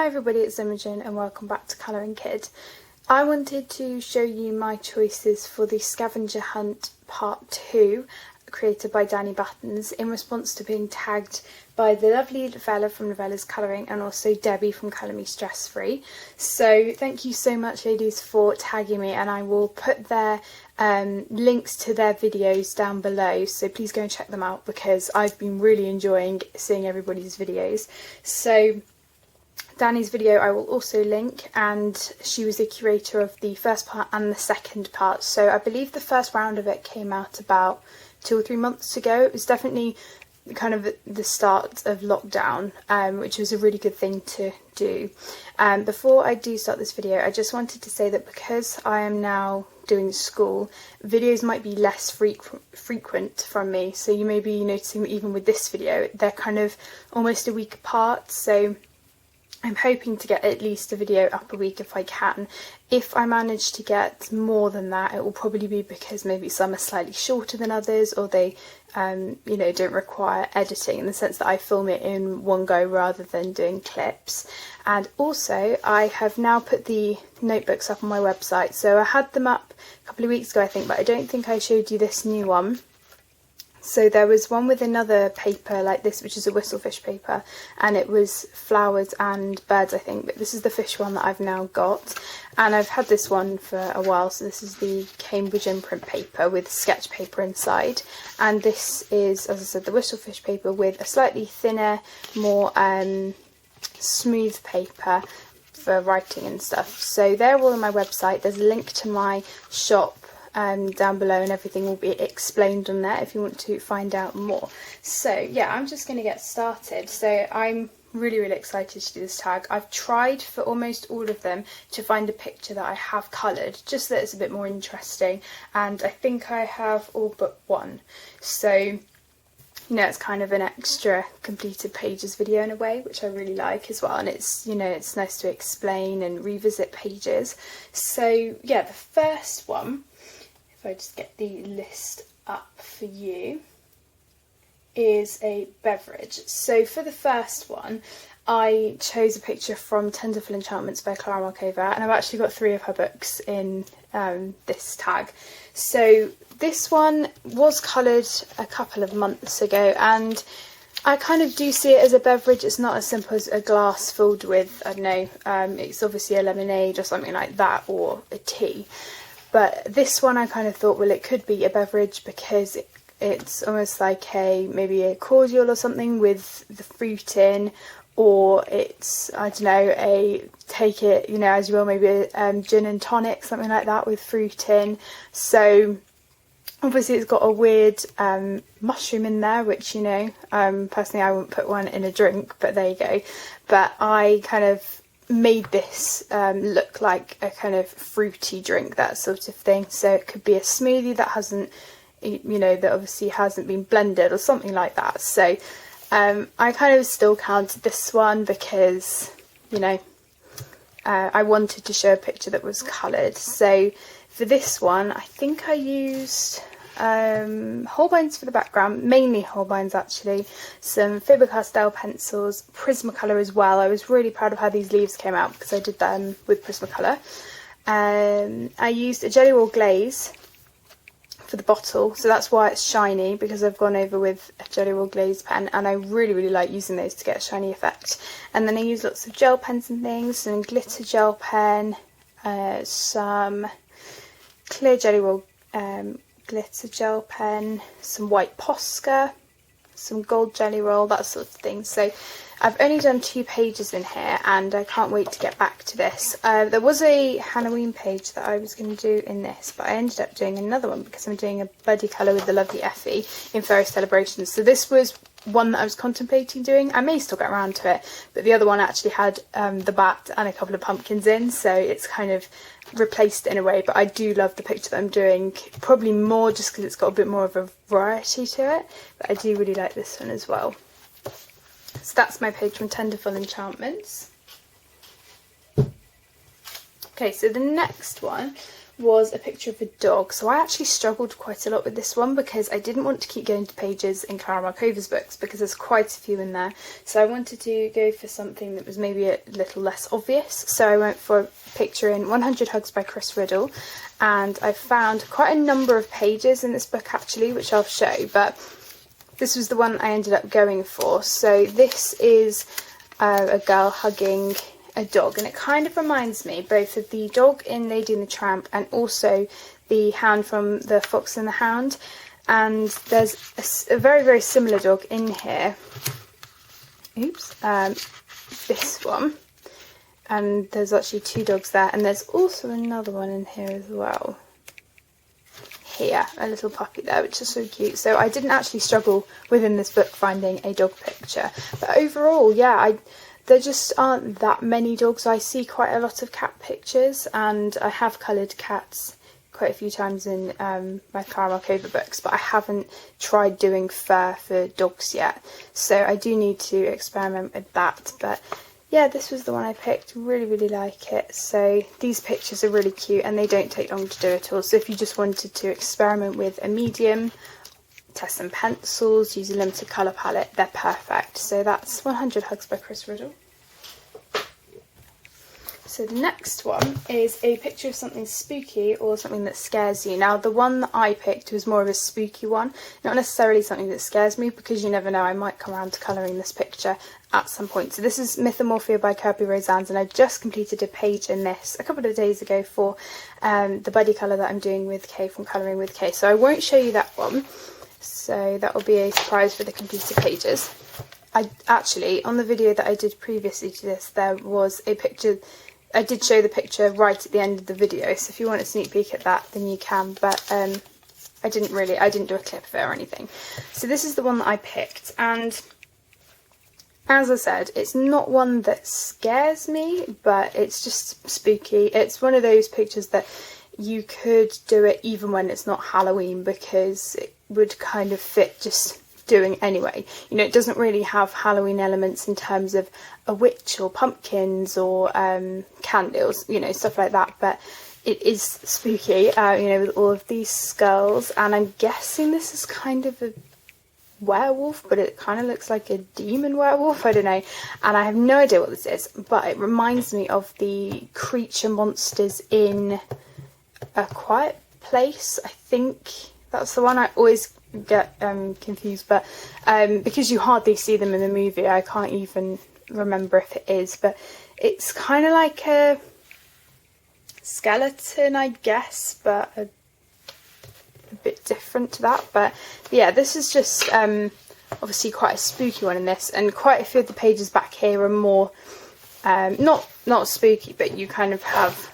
everybody, it's Imogen and welcome back to Colouring Kid. I wanted to show you my choices for the Scavenger Hunt Part 2 created by Dani in response to being tagged by the lovely Novella from Novella's Colouring and also Debbie from Colour Me Stress Free. So thank you so much ladies for tagging me, and I will put their links to their videos down below, so please go and check them out because I've been really enjoying seeing everybody's videos. So Dani's video I will also link, and she was the curator of the first part and the second part. So I believe the first round of it came out about 2 or 3 months ago. It was definitely kind of the start of lockdown, which was a really good thing to do. Before I do start this video, I just wanted to say that because I am now doing school, videos might be less frequent from me. So you may be noticing that even with this video, they're kind of almost a week apart. So I'm hoping to get at least a video up a week if I can. If I manage to get more than that, it will probably be because maybe some are slightly shorter than others, or they don't require editing, in the sense that I film it in one go rather than doing clips. And also I have now put the notebooks up on my website. So I had them up a couple of weeks ago I think, but I don't think I showed you this new one. So there was one with another paper like this, which is a whistlefish paper, and it was flowers and birds I think, but this is the fish one that I've now got, and I've had this one for a while. So this is the Cambridge imprint paper with sketch paper inside, and this is, as I said, the whistlefish paper with a slightly thinner, more smooth paper for writing and stuff. So they're all on my website. There's a link to my shop down below, and everything will be explained on there if you want to find out more. So yeah, I'm just going to get started. So I'm really excited to do this tag. I've tried for almost all of them to find a picture that I have coloured, just so that it's a bit more interesting, and I think I have all but one. So it's kind of an extra completed pages video in a way, which I really like as well, and it's it's nice to explain and revisit pages. So yeah, the first one, if I just get the list up for you, is a Beverage. So for the first one, I chose a picture from Tenderful Enchantments by Clara Markova, and I've actually got 3 of her books in this tag. So this one was coloured a couple of months ago, and I kind of do see it as a beverage. It's not as simple as a glass filled with, I don't know, it's obviously a lemonade or something like that, or a tea. But this one I kind of thought, well, it could be a beverage because it's almost like maybe a cordial or something with the fruit in, or it's, I don't know, take it, as you will, maybe a gin and tonic, something like that with fruit in. So obviously it's got a weird mushroom in there, which, personally I wouldn't put one in a drink, but there you go. But I kind of made this look like a kind of fruity drink, that sort of thing. So it could be a smoothie that hasn't, that obviously hasn't been blended or something like that. So I kind of still counted this one because, I wanted to show a picture that was coloured. So for this one, I think I used Holbeins for the background, mainly Holbeins actually, some Faber-Castell pencils, Prismacolor as well. I was really proud of how these leaves came out because I did them with Prismacolor. I used a Jelly Roll glaze for the bottle, so that's why it's shiny, because I've gone over with a Jelly Roll glaze pen, and I really like using those to get a shiny effect. And then I used lots of gel pens and things, some glitter gel pen, some clear Jelly Roll glitter gel pen, some white Posca, some gold Jelly Roll, that sort of thing. So I've only done 2 pages in here, and I can't wait to get back to this. There was a Halloween page that I was going to do in this, but I ended up doing another one because I'm doing a buddy colour with the lovely Effie in Fairy Celebrations. So this was one that I was contemplating doing. I may still get around to it, but the other one actually had the bat and a couple of pumpkins in, so it's kind of replaced it in a way. But I do love the picture that I'm doing, probably more just because it's got a bit more of a variety to it, but I do really like this one as well. So that's my page from Tenderful Enchantments. Okay, so the next one was a picture of a dog. So I actually struggled quite a lot with this one because I didn't want to keep going to pages in Clara Markova's books because there's quite a few in there. So I wanted to go for something that was maybe a little less obvious. So I went for a picture in 100 Hugs by Chris Riddle, and I found quite a number of pages in this book actually, which I'll show, but this was the one I ended up going for. So this is a girl hugging a dog, and it kind of reminds me both of the dog in Lady and the Tramp and also the hound from The Fox and the Hound. And there's a very, very similar dog in here. Oops. This one. And there's actually two dogs there, and there's also another one in here as well. Here, a little puppy there, which is so cute. So I didn't actually struggle within this book finding a dog picture, but overall, yeah, there just aren't that many dogs. I see quite a lot of cat pictures, and I have coloured cats quite a few times in my Clara Markova books, but I haven't tried doing fur for dogs yet, so I do need to experiment with that. But yeah, this was the one I picked. Really, really like it. So these pictures are really cute, and they don't take long to do at all. So if you just wanted to experiment with a medium, test some pencils, use a limited colour palette, they're perfect. So that's 100 Hugs by Chris Riddle. So the next one is a picture of something spooky or something that scares you. Now the one that I picked was more of a spooky one, not necessarily something that scares me, because you never know, I might come around to colouring this picture at some point. So this is Mythomorphia by Kirby Rosands, and I just completed a page in this a couple of days ago for the buddy colour that I'm doing with Kay from Colouring with Kay. So I won't show you that one. So that will be a surprise for the completed pages. I actually, on the video that I did previously to this, there was a picture. I did show the picture right at the end of the video, so if you want a sneak peek at that, then you can, but I didn't do a clip of it or anything. So this is the one that I picked, and as I said, it's not one that scares me, but it's just spooky. It's one of those pictures that you could do it even when it's not Halloween, because it would kind of fit just doing anyway. You know, it doesn't really have Halloween elements in terms of a witch or pumpkins or candles, you know, stuff like that, but it is spooky, you know, with all of these skulls, and I'm guessing this is kind of a werewolf, but it kind of looks like a demon werewolf, I don't know, and I have no idea what this is, but it reminds me of the creature monsters in A Quiet Place. I think that's the one. I always get confused, but because you hardly see them in the movie, I can't even remember if it is, but it's kind of like a skeleton, I guess, but a bit different to that. But yeah, this is just obviously quite a spooky one in this, and quite a few of the pages back here are more not spooky, but you kind of have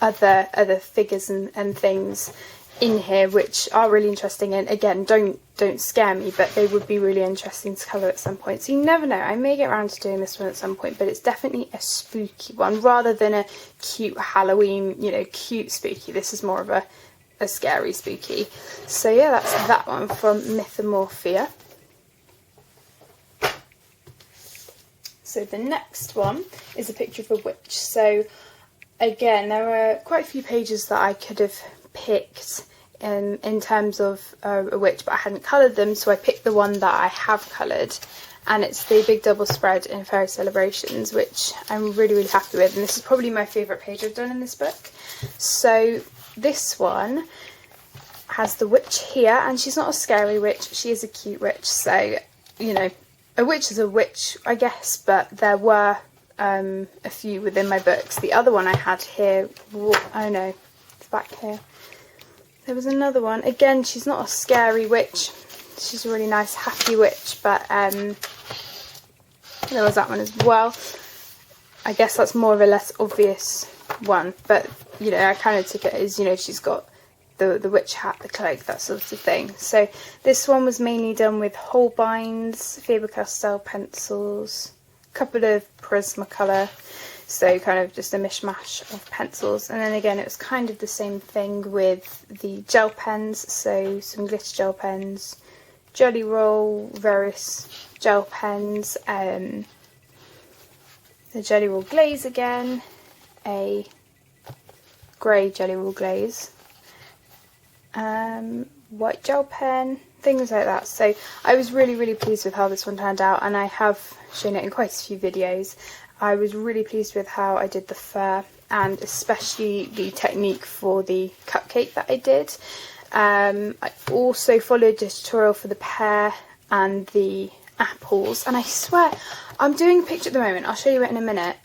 other figures and things in here which are really interesting, and again, don't scare me, but they would be really interesting to colour at some point. So you never know, I may get around to doing this one at some point, but it's definitely a spooky one rather than a cute Halloween, you know, cute spooky. This is more of a scary spooky. So yeah, that's that one from Mythomorphia. So the next one is a picture of a witch. So again, there were quite a few pages that I could have picked in terms of a witch, but I hadn't coloured them, so I picked the one that I have coloured, and it's the big double spread in Fairy Celebrations, which I'm really, really happy with, and this is probably my favourite page I've done in this book. So this one has the witch here, and she's not a scary witch, she is a cute witch, so, you know, a witch is a witch, I guess, but there were a few within my books. The other one I had here, oh no, it's back here. There was another one. Again, she's not a scary witch. She's a really nice, happy witch, but there was that one as well. I guess that's more of a less obvious one, but, you know, I kind of took it as, you know, she's got the witch hat, the cloak, that sort of thing. So this one was mainly done with Holbein's, Faber-Castell pencils, a couple of Prismacolor, so kind of just a mishmash of pencils, and then again it was kind of the same thing with the gel pens, so some glitter gel pens, Jelly Roll, various gel pens, the Jelly Roll glaze again, a grey jelly roll glaze, white gel pen, things like that. So I was really pleased with how this one turned out, and I have shown it in quite a few videos. I was really pleased with how I did the fur, and especially the technique for the cupcake that I did. I also followed a tutorial for the pear and the apples, and I swear I'm doing a picture at the moment, I'll show you it in a minute.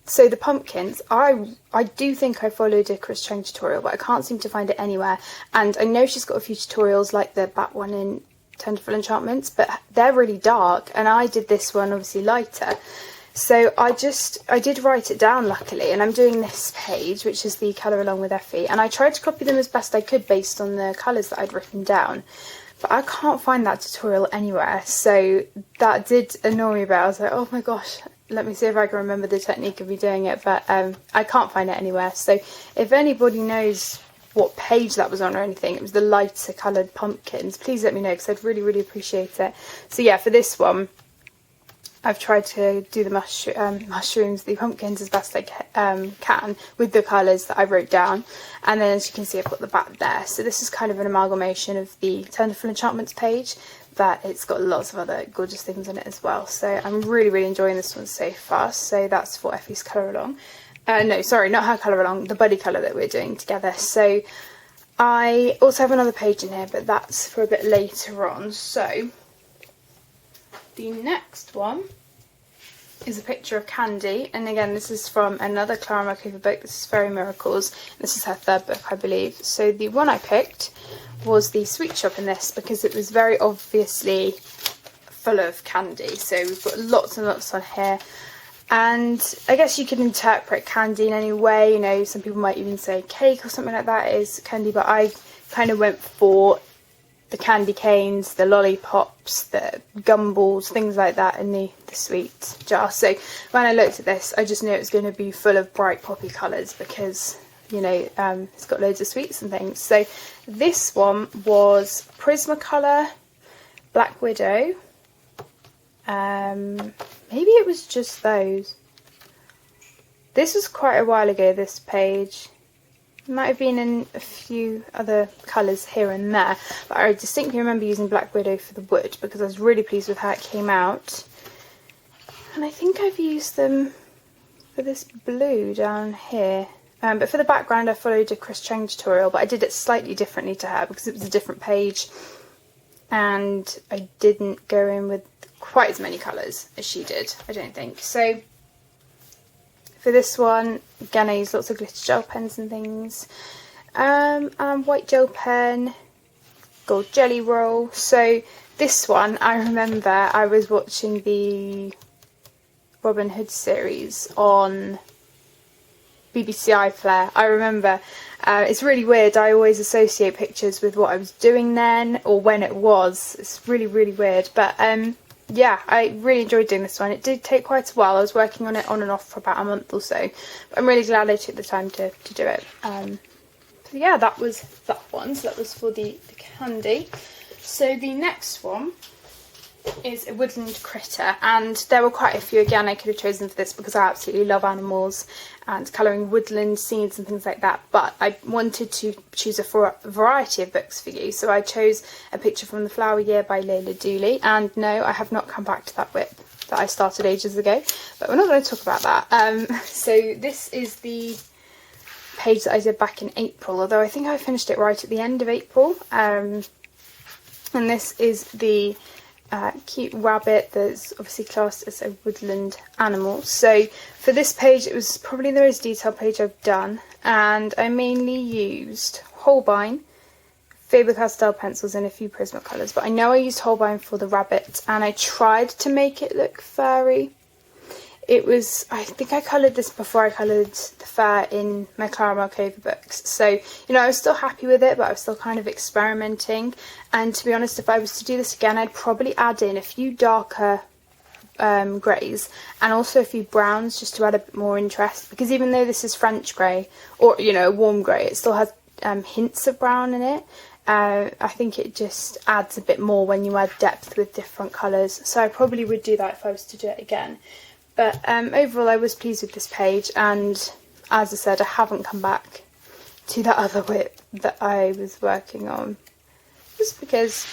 So the pumpkins, I do think I followed a Chris Chang tutorial, but I can't seem to find it anywhere. And I know she's got a few tutorials like the bat one in Tenderful Enchantments, but they're really dark, and I did this one obviously lighter. So I did write it down luckily, and I'm doing this page, which is the colour along with Effie, and I tried to copy them as best I could based on the colours that I'd written down. But I can't find that tutorial anywhere, so that did annoy me a bit. I was like, oh my gosh, let me see if I can remember the technique of me doing it, but I can't find it anywhere. So if anybody knows what page that was on or anything, it was the lighter coloured pumpkins, please let me know, because I'd really appreciate it. So yeah, for this one, I've tried to do the mushrooms, the pumpkins as best I can with the colours that I wrote down. And then as you can see, I've got the bat there. So this is kind of an amalgamation of the Tenderful Enchantments page, but it's got lots of other gorgeous things in it as well. So I'm really enjoying this one so far. So that's for Effie's colour along. No, sorry, not her colour along, the buddy colour that we're doing together. So I also have another page in here, but that's for a bit later on. So the next one is a picture of Candy, and again this is from another Clara Markova book. This is Fairy Miracles. This is her third book, I believe. So the one I picked was the sweet shop in this, because it was very obviously full of candy. So we've got lots and lots on here, and I guess you can interpret candy in any way. You know, some people might even say cake or something like that is candy, but I kind of went for the candy canes, the lollipops, the gumballs, things like that in the sweet jar. So when I looked at this, I just knew it was going to be full of bright poppy colours, because, you know, it's got loads of sweets and things. So this one was Prismacolor, Black Widow. Maybe it was just those. This was quite a while ago, this page. Might have been in a few other colours here and there, but I distinctly remember using Black Widow for the wood, because I was really pleased with how it came out. And I think I've used them for this blue down here. But for the background I followed a Chris Chang tutorial, but I did it slightly differently to her because it was a different page, and I didn't go in with quite as many colours as she did, I don't think. So for this one, again, I used lots of glitter gel pens and things. And white gel pen, gold jelly roll. So this one, I remember I was watching the Robin Hood series on BBC iPlayer. I remember, it's really weird, I always associate pictures with what I was doing then, or when it was. It's really weird, but yeah, I really enjoyed doing this one. It did take quite a while. I was working on it on and off for about a month or so, but I'm really glad I took the time to do it. So yeah, that was that one. So that was for the candy. So the next one is a Woodland Critter, and there were quite a few. Again, I could have chosen for this because I absolutely love animals and colouring woodland scenes and things like that, but I wanted to choose a variety of books for you, so I chose A Picture from the Flower Year by Layla Dooley. And no, I have not come back to that whip that I started ages ago, but we're not going to talk about that. So this is the page that I did back in April, although I think I finished it right at the end of April. And this is the cute rabbit that's obviously classed as a woodland animal. So for this page, it was probably the most detailed page I've done, and I mainly used Holbein, Faber-Castell pencils, and a few Prismacolors, but I know I used Holbein for the rabbit, and I tried to make it look furry. It was, I think I coloured this before I coloured the fur in my Clara Markova books. So, you know, I was still happy with it, but I was still kind of experimenting. And to be honest, if I was to do this again, I'd probably add in a few darker greys and also a few browns, just to add a bit more interest. Because even though this is French grey, or, you know, a warm grey, it still has hints of brown in it. I think it just adds a bit more when you add depth with different colours. So I probably would do that if I was to do it again. But overall I was pleased with this page, and as I said, I haven't come back to that other whip that I was working on. Just because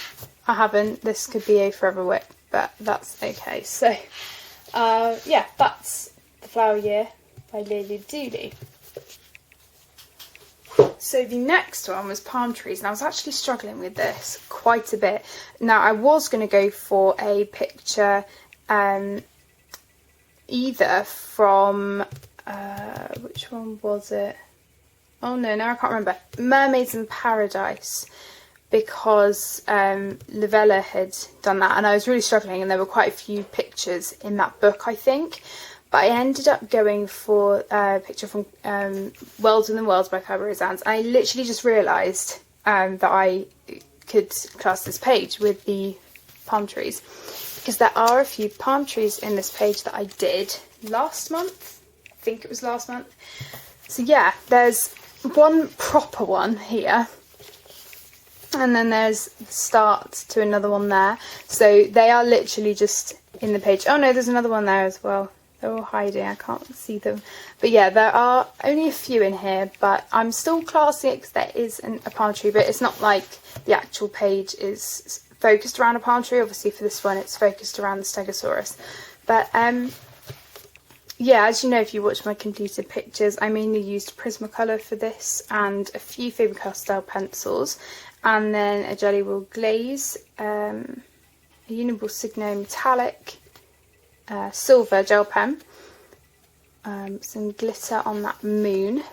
I haven't, this could be a forever whip, but that's okay. So yeah, that's The Flower Year by Lily Dooley. So the next one was palm trees, and I was actually struggling with this quite a bit. Now I was going to go for a picture either from, which one was it? Oh no, I can't remember. Mermaids in Paradise, because Lavella had done that, and I was really struggling, and there were quite a few pictures in that book, I think. But I ended up going for a picture from Worlds Within Worlds by Kerber Rosan's. I literally just realised that I could class this page with the palm trees, because there are a few palm trees in this page that I did last month. I think it was last month. So yeah, there's one proper one here, and then there's the start to another one there. So they are literally just in the page. Oh no, there's another one there as well. They're all hiding, I can't see them. But yeah, there are only a few in here, but I'm still classing it because there is a palm tree, but it's not like the actual page is focused around a palm tree. Obviously for this one it's focused around the Stegosaurus. But yeah, as you know, if you watch my completed pictures, I mainly used Prismacolor for this, and a few Faber-Castell pencils, and then a Jelly Roll glaze, a Uniball Signo metallic, silver gel pen, some glitter on that moon,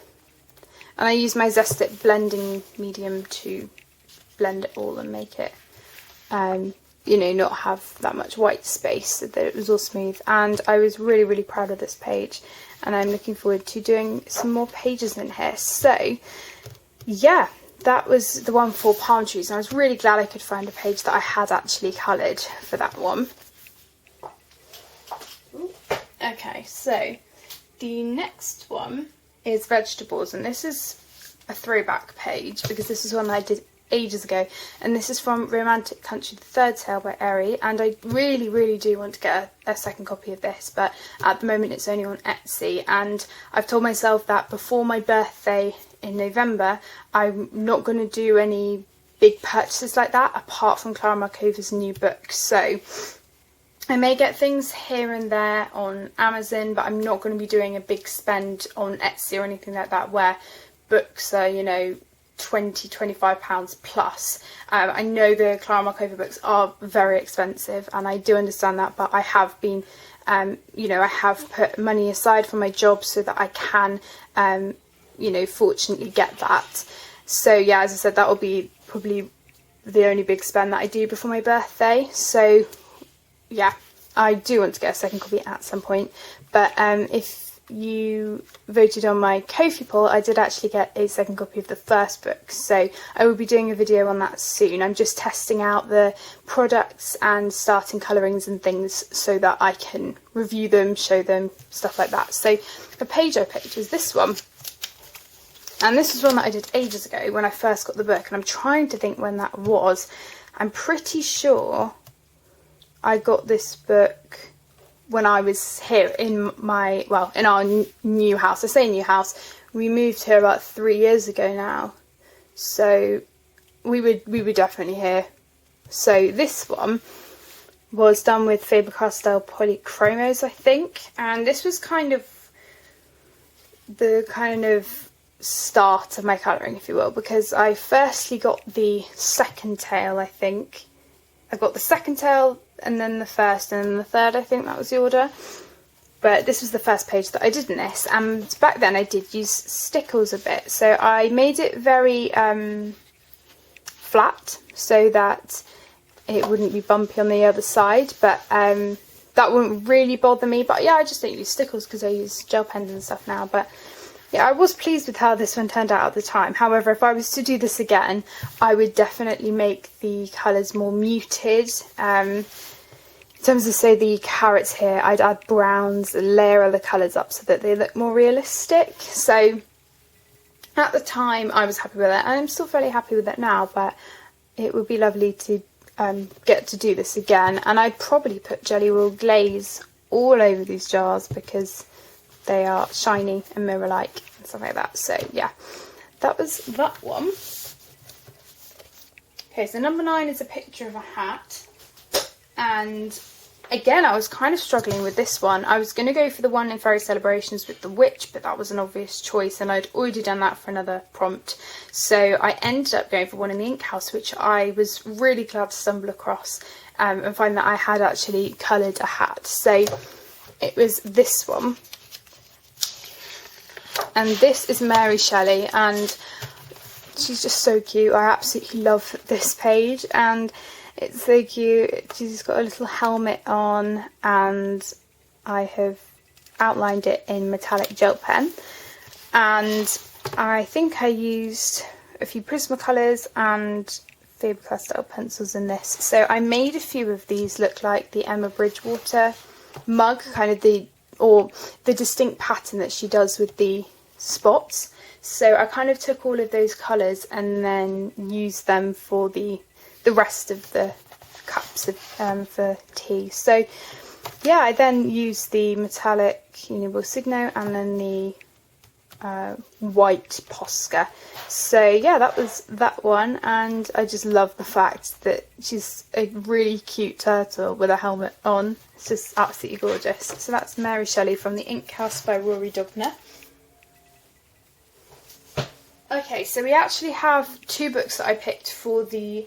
and I used my Zest It blending medium to blend it all and make it you know, not have that much white space, so that it was all smooth. And I was really proud of this page, and I'm looking forward to doing some more pages in here. So yeah, that was the one for palm trees, and I was really glad I could find a page that I had actually coloured for that one. Okay, so the next one is vegetables, and this is a throwback page because this is one I did ages ago, and this is from Romantic Country, the third tale by Eri, and I really do want to get a second copy of this, but at the moment it's only on Etsy, and I've told myself that before my birthday in November I'm not going to do any big purchases like that apart from Clara Markova's new book. So I may get things here and there on Amazon, but I'm not going to be doing a big spend on Etsy or anything like that where books are, you know, £20-25 plus. I know the Clara Markova books are very expensive, and I do understand that, but I have been you know, I have put money aside for my job so that I can you know, fortunately get that. So yeah, as I said, that will be probably the only big spend that I do before my birthday. So yeah, I do want to get a second copy at some point, but if you voted on my Ko-fi poll, I did actually get a second copy of the first book, so I will be doing a video on that soon. I'm just testing out the products and starting colourings and things so that I can review them, show them, stuff like that. So the page I picked was this one, and this is one that I did ages ago when I first got the book, and I'm trying to think when that was. I'm pretty sure I got this book when I was here in my, well, in our new house. I say new house, we moved here about 3 years ago now, so we were definitely here. So this one was done with Faber-Castell Polychromos, I think, and this was kind of the start of my colouring, if you will, because I firstly got the second tale, I think. I got the second tale, and then the first, and then the third, I think that was the order. But this was the first page that I did in this, and back then I did use stickles a bit. So I made it very flat so that it wouldn't be bumpy on the other side, but that wouldn't really bother me. But yeah, I just don't use stickles because I use gel pens and stuff now. But yeah, I was pleased with how this one turned out at the time. However, if I was to do this again, I would definitely make the colours more muted. In terms of, say, the carrots here, I'd add browns, layer the colours up so that they look more realistic. So at the time, I was happy with it, and I'm still fairly happy with it now, but it would be lovely to get to do this again. And I'd probably put Jelly Roll glaze all over these jars because they are shiny and mirror-like and stuff like that. So yeah, that was that one. Okay, so number 9 is a picture of a hat, and again, I was kind of struggling with this one. I was going to go for the one in Fairy Celebrations with the witch, but that was an obvious choice, and I'd already done that for another prompt. So I ended up going for one in the ink house, which I was really glad to stumble across and find that I had actually coloured a hat. So it was this one. And this is Mary Shelley, and she's just so cute. I absolutely love this page, and it's so cute. She's got a little helmet on, and I have outlined it in metallic gel pen. And I think I used a few Prismacolors and Faber-Castell pencils in this. So I made a few of these look like the Emma Bridgewater mug, kind of the distinct pattern that she does with the spots. So I kind of took all of those colours and then used them for the rest of the cups of, for tea. So yeah, I then used the metallic Uniball Signo and then the white Posca. So yeah, that was that one, and I just love the fact that she's a really cute turtle with a helmet on. It's just absolutely gorgeous. So that's Mary Shelley from the Ink House by Rory Dubner. Okay, so we actually have 2 books that I picked for the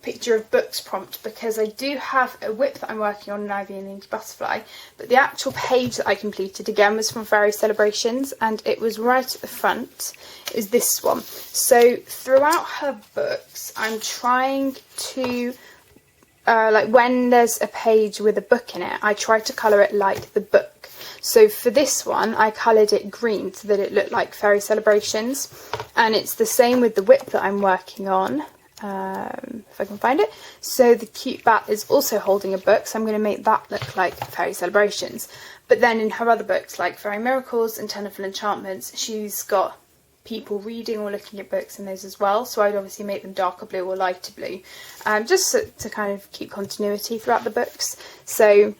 picture of books prompt, because I do have a whip that I'm working on, an Ivy and the Inky Butterfly, but the actual page that I completed again was from Fairy Celebrations, and it was right at the front. It was this one. So throughout her books, I'm trying to like when there's a page with a book in it, I try to colour it like the book. So for this one, I coloured it green so that it looked like Fairy Celebrations, and it's the same with the whip that I'm working on. If I can find it. So the cute bat is also holding a book, so I'm going to make that look like Fairy Celebrations. But then in her other books, like Fairy Miracles and Tenderful Enchantments, she's got people reading or looking at books in those as well, so I'd obviously make them darker blue or lighter blue, just to kind of keep continuity throughout the books. So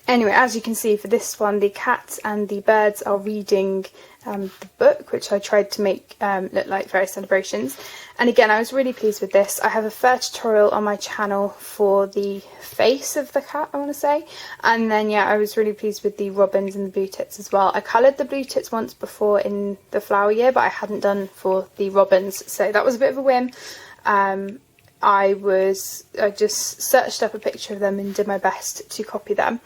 anyway, as you can see for this one, the cats and the birds are reading the book, which I tried to make look like Fairy Celebrations. And again, I was really pleased with this. I have a fur tutorial on my channel for the face of the cat, I want to say. And then yeah, I was really pleased with the robins and the blue tits as well. I coloured the blue tits once before in the flower year, but I hadn't done for the robins, so that was a bit of a whim. I just searched up a picture of them and did my best to copy them.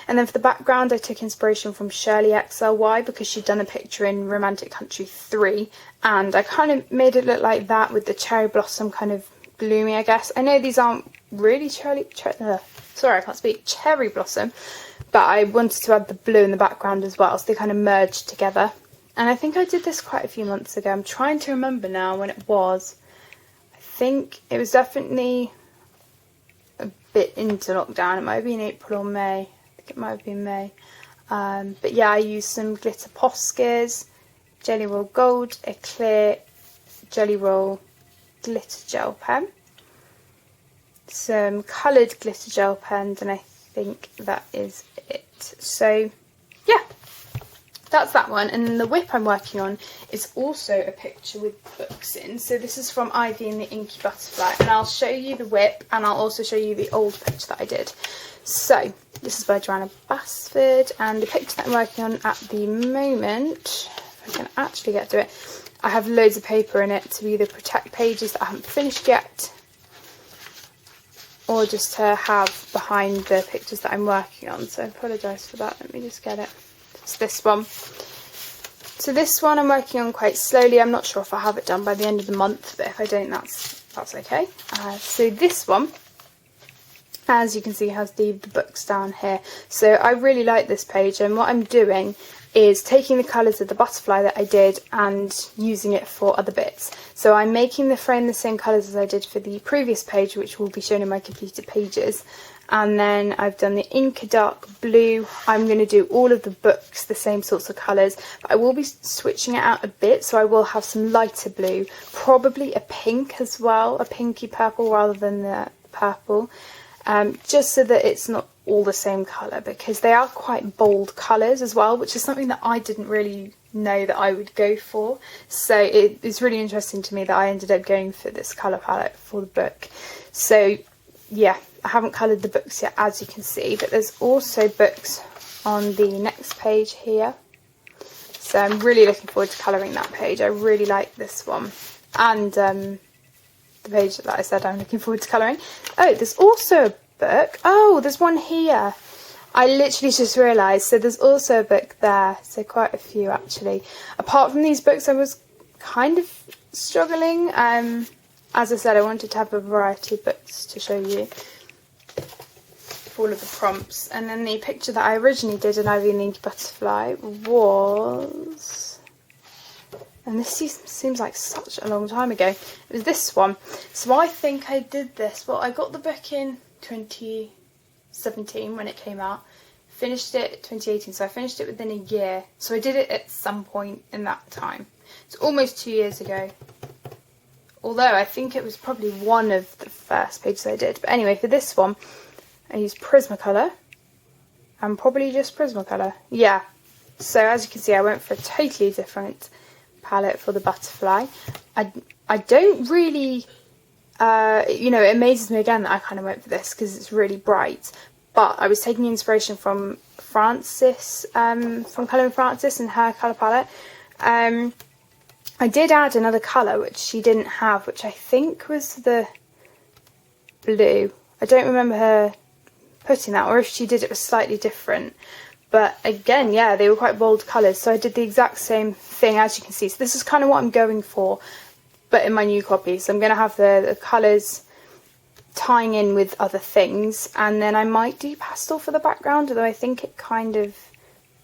And then for the background, I took inspiration from Shirley XLY, because she'd done a picture in Romantic Country 3, and I kind of made it look like that with the cherry blossom kind of blooming, I guess. I know these aren't really cherry blossom, but I wanted to add the blue in the background as well, so they kind of merged together. And I think I did this quite a few months ago. I'm trying to remember now when it was. I think it was definitely a bit into lockdown. It might have been April or May. It might have been May, but yeah, I used some glitter Poscas, Jelly Roll Gold, a clear Jelly Roll glitter gel pen, some coloured glitter gel pens, and I think that is it. So yeah, that's that one. And then the whip I'm working on is also a picture with books in. So this is from Ivy and the Inky Butterfly, and I'll show you the whip, and I'll also show you the old picture that I did. So this is by Joanna Basford, and the picture that I'm working on at the moment, if I can actually get to it, I have loads of paper in it to either protect pages that I haven't finished yet, or just to have behind the pictures that I'm working on. So I apologise for that. Let me just get it. It's this one. So this one I'm working on quite slowly. I'm not sure if I have it done by the end of the month, but if I don't, that's okay. So this one, as you can see, has the books down here. So I really like this page, and what I'm doing is taking the colours of the butterfly that I did and using it for other bits. So I'm making the frame the same colours as I did for the previous page, which will be shown in my completed pages. And then I've done the Inca Dark Blue. I'm going to do all of the books the same sorts of colours, but I will be switching it out a bit, so I will have some lighter blue, probably a pink as well, a pinky purple rather than the purple. Just so that it's not all the same colour, because they are quite bold colours as well, which is something that I didn't really know that I would go for. So it's really interesting to me that I ended up going for this colour palette for the book. So yeah, I haven't coloured the books yet, as you can see, but there's also books on the next page here. So I'm really looking forward to colouring that page. I really like this one. And the page that I said I'm looking forward to colouring. Oh, there's also a book. Oh, there's one here. I literally just realised. So there's also a book there. So quite a few actually. Apart from these books, I was kind of struggling. As I said, I wanted to have a variety of books to show you all of the prompts. And then the picture that I originally did in Ivy and the Inky Butterfly was, and this seems like such a long time ago, it was this one. So I think I did this, well, I got the book in 2017 when it came out, finished it 2018, so I finished it within a year. So I did it at some point in that time. It's almost 2 years ago. Although I think it was probably one of the first pages I did. But anyway, for this one, I used Prismacolor, and probably just Prismacolor. Yeah, so as you can see, I went for a totally different palette for the butterfly. I don't really, you know, it amazes me again that I kind of went for this because it's really bright. But I was taking inspiration from Frances, from Colouring Frances and her colour palette. I did add another colour which she didn't have, which I think was the blue. I don't remember her putting that, or if she did it was slightly different. But again, yeah, they were quite bold colours, so I did the exact same thing, as you can see. So this is kind of what I'm going for, but in my new copy. So I'm going to have the colours tying in with other things, and then I might do pastel for the background, although I think it kind of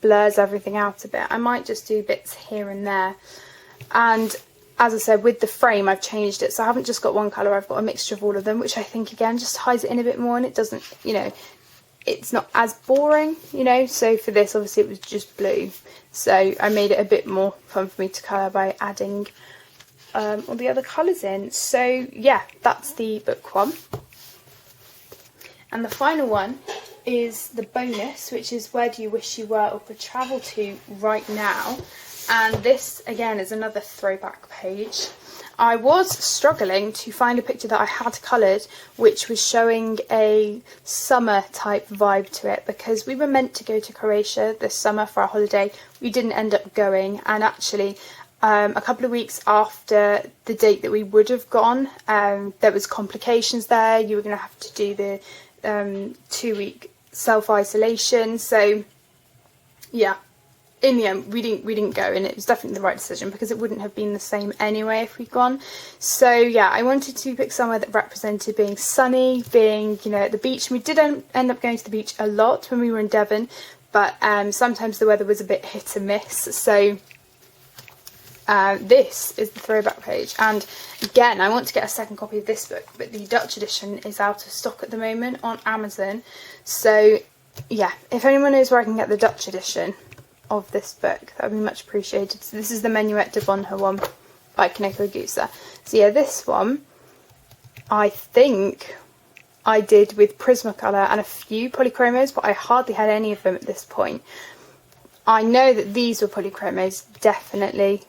blurs everything out a bit. I might just do bits here and there. And as I said, with the frame, I've changed it, so I haven't just got one colour, I've got a mixture of all of them, which I think, again, just ties it in a bit more, and it doesn't, you know, it's not as boring, you know. So for this, obviously, it was just blue, so I made it a bit more fun for me to colour by adding all the other colours in. So yeah, that's the book one. And the final one is the bonus, which is Where Do You Wish You Were or Could Travel To Right Now. And this, again, is another throwback page. I was struggling to find a picture that I had coloured which was showing a summer type vibe to it, because we were meant to go to Croatia this summer for our holiday. We didn't end up going, and actually a couple of weeks after the date that we would have gone, there was complications there. You were going to have to do the 2-week self-isolation. So yeah, in the end, we didn't go, and it was definitely the right decision because it wouldn't have been the same anyway if we'd gone. So yeah, I wanted to pick somewhere that represented being sunny, being, you know, at the beach. And we did end up going to the beach a lot when we were in Devon, but sometimes the weather was a bit hit and miss. So this is the throwback page, and again, I want to get a second copy of this book, but the Dutch edition is out of stock at the moment on Amazon. So yeah, if anyone knows where I can get the Dutch edition of this book, that would be much appreciated. So this is the Menuet de Bonheur one by Kaneko Gusa. So yeah, this one I think I did with Prismacolor and a few polychromos, but I hardly had any of them at this point. I know that these were polychromos, definitely.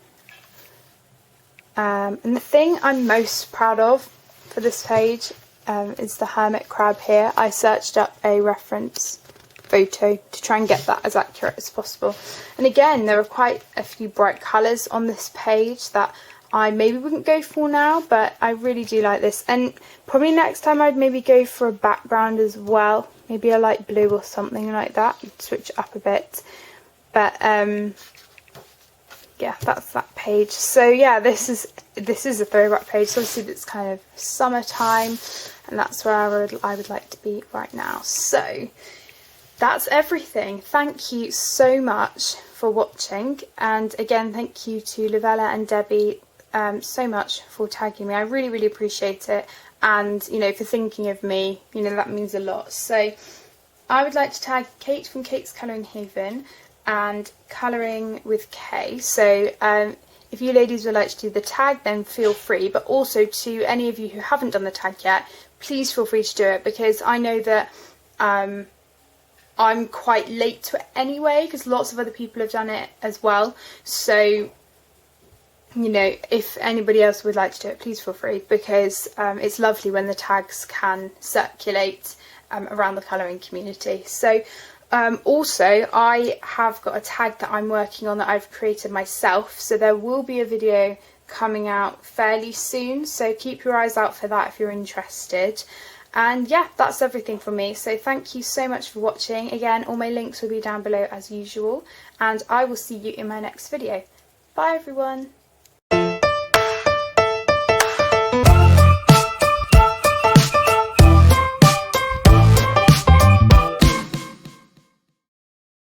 And the thing I'm most proud of for this page is the hermit crab here. I searched up a reference photo to try and get that as accurate as possible. And again, there are quite a few bright colours on this page that I maybe wouldn't go for now, but I really do like this. And probably next time I'd maybe go for a background as well, maybe a light blue or something like that, switch it up a bit. But yeah, that's that page. So yeah, this is a throwback page. So obviously it's kind of summertime, and that's where I would like to be right now. So that's everything. Thank you so much for watching, and again, thank you to Lavella and Debbie so much for tagging me. I really appreciate it, and you know, for thinking of me, you know, that means a lot. So I would like to tag Kate from Kate's Colouring Haven and Colouring with K. So if you ladies would like to do the tag, then feel free, but also to any of you who haven't done the tag yet, please feel free to do it, because I know that I'm quite late to it anyway, because lots of other people have done it as well. So, you know, if anybody else would like to do it, please feel free, because it's lovely when the tags can circulate around the colouring community. So also I have got a tag that I'm working on that I've created myself, so there will be a video coming out fairly soon, so keep your eyes out for that if you're interested. And yeah, that's everything from me, so thank you so much for watching. Again, all my links will be down below as usual, and I will see you in my next video. Bye everyone!